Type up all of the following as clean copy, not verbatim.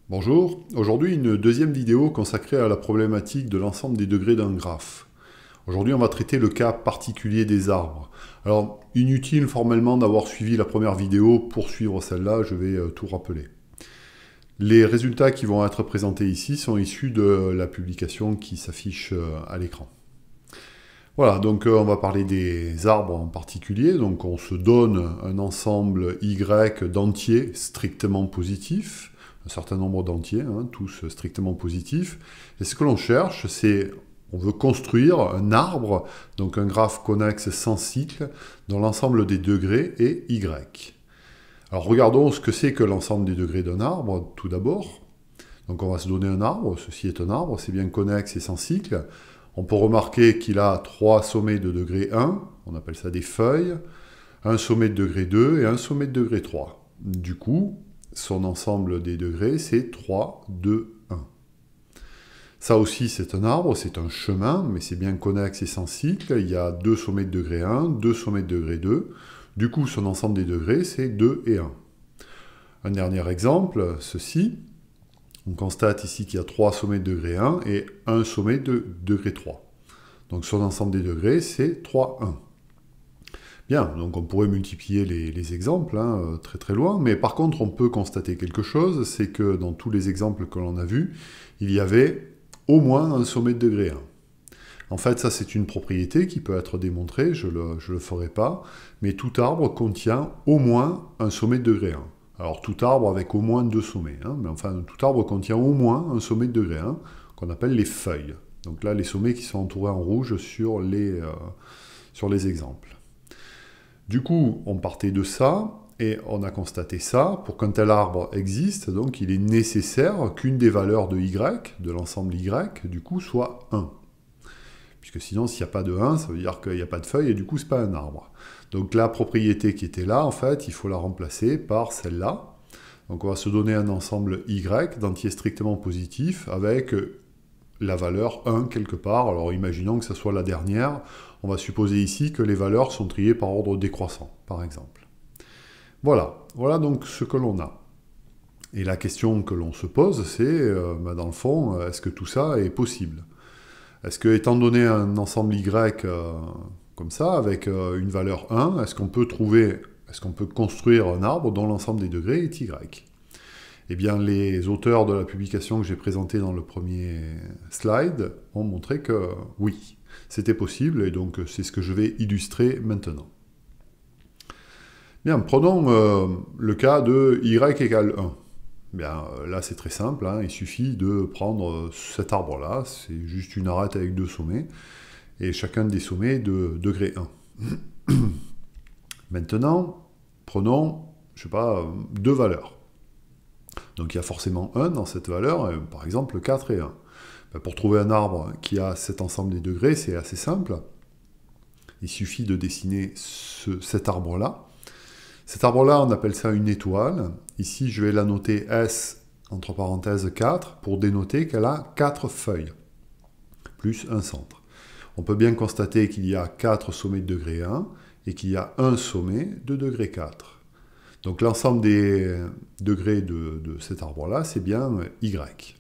Bonjour, aujourd'hui une deuxième vidéo consacrée à la problématique de l'ensemble des degrés d'un graphe. Aujourd'hui on va traiter le cas particulier des arbres. Alors inutile formellement d'avoir suivi la première vidéo, pour suivre celle-là je vais tout rappeler. Les résultats qui vont être présentés ici sont issus de la publication qui s'affiche à l'écran. Voilà, donc on va parler des arbres en particulier. Donc on se donne un ensemble Y d'entiers strictement positifs, un certain nombre d'entiers, tous strictement positifs. Et ce que l'on cherche, c'est, on veut construire un arbre, donc un graphe connexe sans cycle, dont l'ensemble des degrés est Y. Alors regardons ce que c'est que l'ensemble des degrés d'un arbre, tout d'abord. Donc on va se donner un arbre, ceci est un arbre, c'est bien connexe et sans cycle. On peut remarquer qu'il a 3 sommets de degré 1, on appelle ça des feuilles, un sommet de degré 2 et un sommet de degré 3. Du coup, son ensemble des degrés, c'est 3, 2, 1. Ça aussi, c'est un arbre, c'est un chemin, mais c'est bien connexe et sans cycle. Il y a 2 sommets de degré 1, 2 sommets de degré 2. Du coup, son ensemble des degrés, c'est 2 et 1. Un dernier exemple, ceci. On constate ici qu'il y a 3 sommets de degré 1 et un sommet de degré 3. Donc son ensemble des degrés, c'est 3, 1. Bien, donc on pourrait multiplier les exemples très très loin, mais par contre on peut constater quelque chose, c'est que dans tous les exemples que l'on a vus, il y avait au moins un sommet de degré 1. En fait, ça c'est une propriété qui peut être démontrée, je le ferai pas, mais tout arbre contient au moins un sommet de degré 1. Alors tout arbre avec au moins 2 sommets, mais enfin tout arbre contient au moins un sommet de degré 1, qu'on appelle les feuilles. Donc là, les sommets qui sont entourés en rouge sur les exemples. Du coup, on partait de ça, et on a constaté ça. Pour qu'un tel arbre existe, donc il est nécessaire qu'une des valeurs de y, de l'ensemble y, du coup, soit 1. Puisque sinon, s'il n'y a pas de 1, ça veut dire qu'il n'y a pas de feuille, et du coup, ce n'est pas un arbre. Donc la propriété qui était là, en fait, il faut la remplacer par celle-là. Donc on va se donner un ensemble y d'entiers strictement positifs avec la valeur 1 quelque part. Alors imaginons que ce soit la dernière. On va supposer ici que les valeurs sont triées par ordre décroissant, par exemple. Voilà donc ce que l'on a. Et la question que l'on se pose, c'est, dans le fond, est-ce que tout ça est possible? Est-ce que, étant donné un ensemble y comme ça, avec une valeur 1, est-ce qu'on peut construire un arbre dont l'ensemble des degrés est y? Eh bien, les auteurs de la publication que j'ai présentée dans le premier slide ont montré que oui, c'était possible, et donc c'est ce que je vais illustrer maintenant. Bien, prenons le cas de y égale 1. Bien, là c'est très simple, il suffit de prendre cet arbre-là, c'est juste une arête avec 2 sommets, et chacun des sommets de degré 1. Maintenant, prenons, je sais pas, 2 valeurs. Donc il y a forcément 1 dans cette valeur, par exemple 4 et 1. Ben, pour trouver un arbre qui a cet ensemble des degrés, c'est assez simple. Il suffit de dessiner cet arbre-là. Cet arbre-là, on appelle ça une étoile. Ici, je vais la noter S, entre parenthèses 4, pour dénoter qu'elle a 4 feuilles, plus un centre. On peut bien constater qu'il y a 4 sommets de degré 1 et qu'il y a un sommet de degré 4. Donc l'ensemble des degrés de cet arbre-là, c'est bien Y.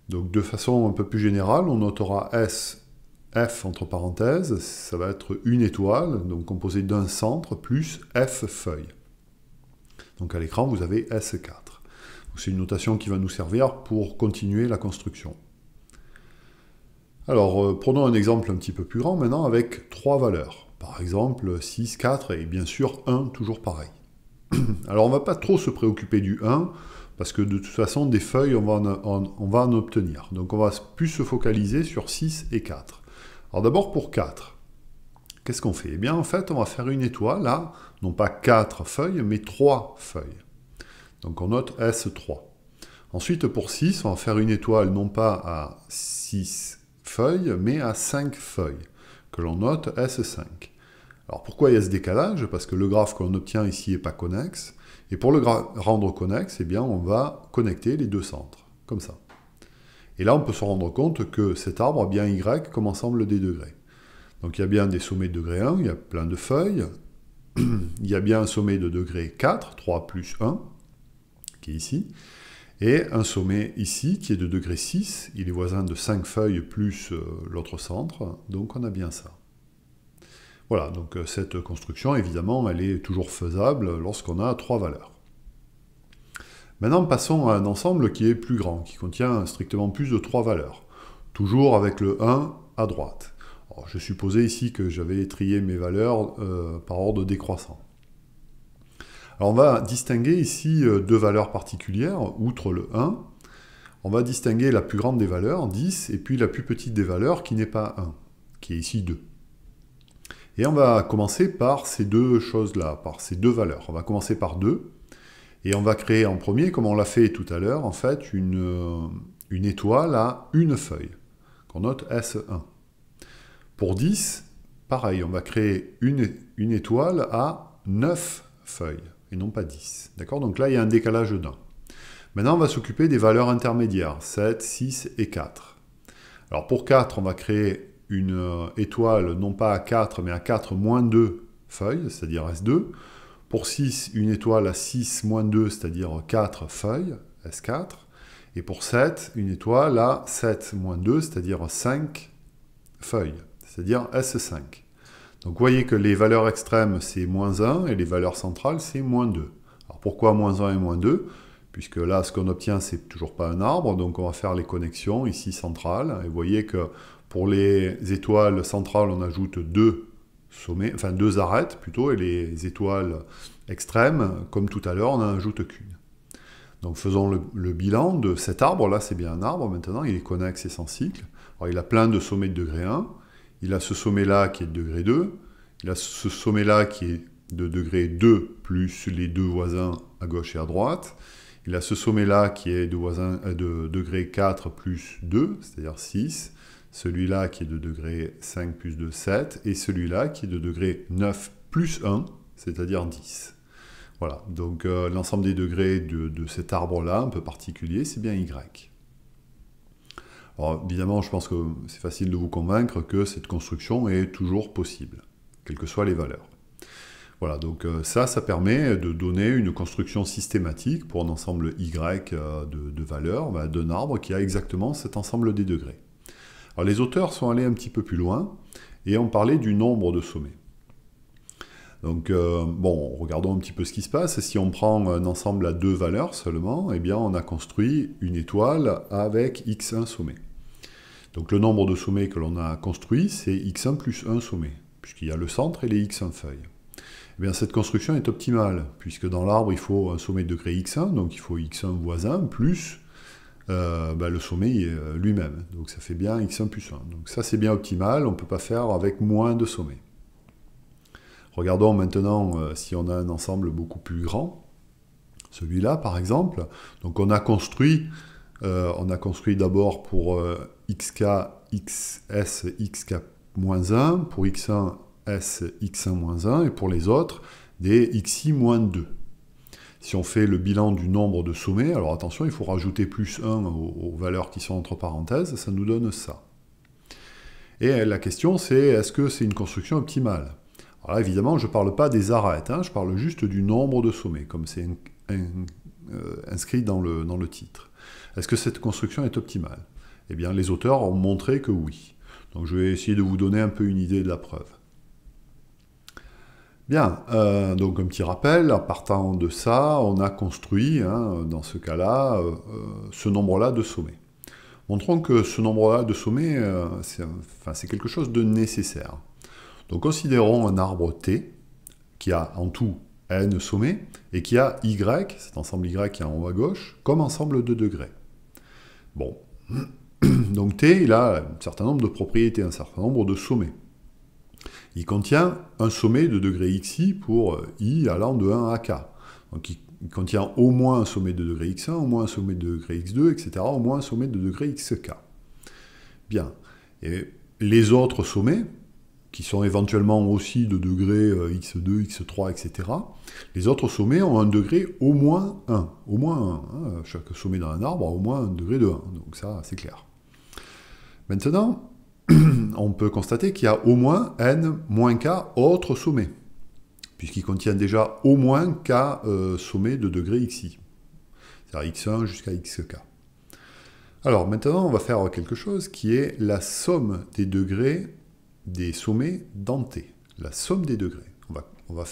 Donc de façon un peu plus générale, on notera S, F entre parenthèses, ça va être une étoile, donc composée d'un centre, plus F feuilles. Donc à l'écran, vous avez S4. C'est une notation qui va nous servir pour continuer la construction. Alors, prenons un exemple un petit peu plus grand maintenant avec 3 valeurs. Par exemple, 6, 4 et bien sûr 1, toujours pareil. Alors on ne va pas trop se préoccuper du 1, parce que de toute façon, des feuilles, on va en obtenir. Donc on va plus se focaliser sur 6 et 4. Alors d'abord pour 4. Qu'est-ce qu'on fait? Eh bien en fait, on va faire une étoile, là, non pas 4 feuilles, mais 3 feuilles. Donc on note S3. Ensuite pour 6, on va faire une étoile non pas à 6 feuilles, mais à 5 feuilles, que l'on note S5. Alors pourquoi il y a ce décalage? Parce que le graphe que l'on obtient ici n'est pas connexe. Et pour le rendre connexe, eh bien, on va connecter les 2 centres, comme ça. Et là, on peut se rendre compte que cet arbre a bien Y comme ensemble des degrés. Donc il y a bien des sommets de degré 1, il y a plein de feuilles. Il y a bien un sommet de degré 4, 3 plus 1, qui est ici. Et un sommet ici qui est de degré 6, il est voisin de 5 feuilles plus l'autre centre, donc on a bien ça. Voilà, donc cette construction, évidemment, elle est toujours faisable lorsqu'on a 3 valeurs. Maintenant, passons à un ensemble qui est plus grand, qui contient strictement plus de 3 valeurs, toujours avec le 1 à droite. Alors, je supposais ici que j'avais trié mes valeurs par ordre décroissant. Alors on va distinguer ici deux valeurs particulières, outre le 1. On va distinguer la plus grande des valeurs, 10, et puis la plus petite des valeurs qui n'est pas 1, qui est ici 2. Et on va commencer par ces deux choses-là, par ces deux valeurs. On va commencer par 2, et on va créer en premier, comme on l'a fait tout à l'heure, en fait, une étoile à une feuille, qu'on note S1. Pour 10, pareil, on va créer une étoile à 9 feuilles, et non pas 10. D'accord? Donc là, il y a un décalage d'un. Maintenant, on va s'occuper des valeurs intermédiaires, 7, 6 et 4. Alors pour 4, on va créer une étoile, non pas à 4, mais à 4 moins 2 feuilles, c'est-à-dire S2. Pour 6, une étoile à 6 moins 2, c'est-à-dire 4 feuilles, S4. Et pour 7, une étoile à 7 moins 2, c'est-à-dire 5 feuilles, c'est-à-dire S5. Donc vous voyez que les valeurs extrêmes, c'est moins 1, et les valeurs centrales, c'est moins 2. Alors pourquoi moins 1 et moins 2? Puisque là, ce qu'on obtient, c'est toujours pas un arbre, donc on va faire les connexions, ici centrales. Et vous voyez que pour les étoiles centrales, on ajoute deux sommets, enfin deux arêtes plutôt, et les étoiles extrêmes, comme tout à l'heure, on n'en ajoute qu'une. Donc faisons le bilan de cet arbre, là c'est bien un arbre maintenant, il est connexe et sans cycle. Alors il a plein de sommets de degré 1, il a ce sommet-là qui est de degré 2, il a ce sommet-là qui est de degré 2 plus les deux voisins à gauche et à droite, il a ce sommet-là qui est de degré 4 plus 2, c'est-à-dire 6, celui-là qui est de degré 5 plus 2, 7, et celui-là qui est de degré 9 plus 1, c'est-à-dire 10. Voilà, donc l'ensemble des degrés de cet arbre-là, un peu particulier, c'est bien Y. Alors évidemment, je pense que c'est facile de vous convaincre que cette construction est toujours possible, quelles que soient les valeurs. Voilà, donc ça permet de donner une construction systématique pour un ensemble Y de valeurs d'un arbre qui a exactement cet ensemble des degrés. Alors les auteurs sont allés un petit peu plus loin et ont parlé du nombre de sommets. Donc bon, regardons un petit peu ce qui se passe. Si on prend un ensemble à deux valeurs seulement, eh bien on a construit une étoile avec x1 sommets. Donc le nombre de sommets que l'on a construit, c'est x1 plus 1 sommet, puisqu'il y a le centre et les x1 feuilles. Eh bien, cette construction est optimale, puisque dans l'arbre, il faut un sommet de degré x1, donc il faut x1 voisin, plus le sommet lui-même. Donc ça fait bien x1 plus 1. Donc ça, c'est bien optimal, on ne peut pas faire avec moins de sommets. Regardons maintenant si on a un ensemble beaucoup plus grand. Celui-là, par exemple. Donc on a construit d'abord pour xk, xs, xk-1, pour x1, S, x1-1, et pour les autres, des xi-2. Si on fait le bilan du nombre de sommets, alors attention, il faut rajouter plus 1 aux valeurs qui sont entre parenthèses, ça nous donne ça. Et la question, c'est, est-ce que c'est une construction optimale? Alors là, évidemment, je ne parle pas des arêtes, hein, je parle juste du nombre de sommets, comme c'est inscrit dans le titre. Est-ce que cette construction est optimale? Eh bien, les auteurs ont montré que oui. Donc je vais essayer de vous donner un peu une idée de la preuve. Bien, donc un petit rappel, en partant de ça, on a construit, hein, dans ce cas-là, ce nombre-là de sommets. Montrons que ce nombre-là de sommets, c'est quelque chose de nécessaire. Donc considérons un arbre T, qui a en tout n sommets, et qui a Y, cet ensemble Y qui est en haut à gauche, comme ensemble de degrés. Bon, donc T, il a un certain nombre de propriétés, un certain nombre de sommets. Il contient un sommet de degré xi pour i allant de 1 à k. Donc il contient au moins un sommet de degré x1, au moins un sommet de degré x2, etc., au moins un sommet de degré xk. Bien. Et les autres sommets, qui sont éventuellement aussi de degré x2, x3, etc., les autres sommets ont un degré au moins 1. Au moins 1. Hein. Chaque sommet dans un arbre a au moins un degré de 1. Donc ça, c'est clair. Maintenant, on peut constater qu'il y a au moins n-k autres sommets, puisqu'il contient déjà au moins k sommets de degré xi. c'est-à-dire x1 jusqu'à xk. Alors maintenant, on va faire quelque chose qui est la somme des degrés des sommets dans T. La somme des degrés. On va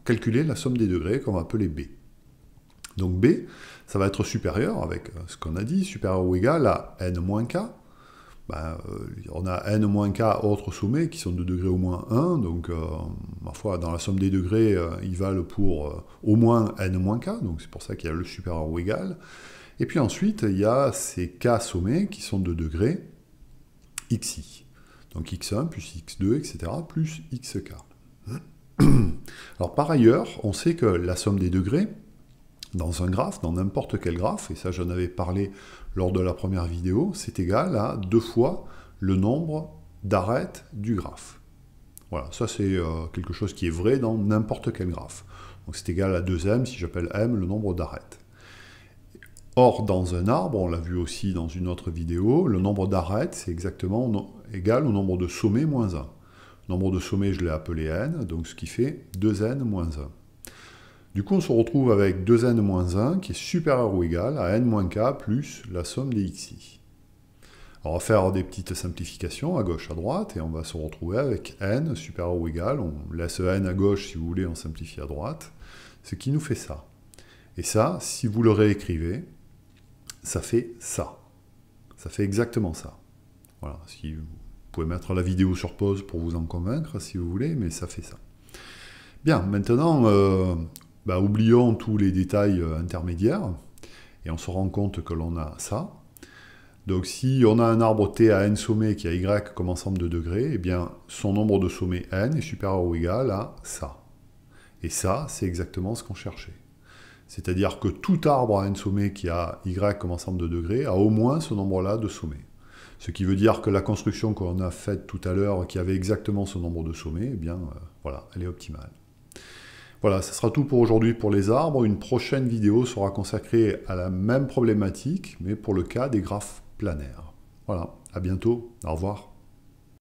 calculer la somme des degrés qu'on va appeler B. Donc B, ça va être supérieur avec ce qu'on a dit, supérieur ou égal à n-k. On a n-k autres sommets qui sont de degré au moins 1, donc ma foi, dans la somme des degrés, ils valent pour au moins n-k, donc c'est pour ça qu'il y a le supérieur ou égal. Et puis ensuite, il y a ces k sommets qui sont de degré xi. Donc x1 plus x2, etc., plus xk. Alors par ailleurs, on sait que la somme des degrés, dans un graphe, dans n'importe quel graphe, et ça j'en avais parlé lors de la première vidéo, c'est égal à 2 fois le nombre d'arêtes du graphe. Voilà, ça c'est quelque chose qui est vrai dans n'importe quel graphe. Donc c'est égal à 2m si j'appelle m le nombre d'arêtes. Or, dans un arbre, on l'a vu aussi dans une autre vidéo, le nombre d'arêtes c'est exactement égal au nombre de sommets moins 1. Le nombre de sommets, je l'ai appelé n, donc ce qui fait 2n moins 1. Du coup, on se retrouve avec 2n moins 1 qui est supérieur ou égal à n-k plus la somme des xi. Alors, on va faire des petites simplifications à gauche, à droite, et on va se retrouver avec n supérieur ou égal. On laisse n à gauche si vous voulez, on simplifie à droite, ce qui nous fait ça. Et ça, si vous le réécrivez, ça fait ça. Ça fait exactement ça. Voilà, si vous pouvez mettre la vidéo sur pause pour vous en convaincre, si vous voulez, mais ça fait ça. Bien, maintenant... oublions tous les détails intermédiaires, et on se rend compte que l'on a ça. Donc si on a un arbre T à n sommets qui a y comme ensemble de degrés, eh bien son nombre de sommets n est supérieur ou égal à ça. Et ça, c'est exactement ce qu'on cherchait. C'est-à-dire que tout arbre à n sommets qui a y comme ensemble de degrés a au moins ce nombre-là de sommets. Ce qui veut dire que la construction qu'on a faite tout à l'heure, qui avait exactement ce nombre de sommets, eh bien voilà, elle est optimale. Voilà, ce sera tout pour aujourd'hui pour les arbres. Une prochaine vidéo sera consacrée à la même problématique, mais pour le cas des graphes planaires. Voilà, à bientôt, au revoir.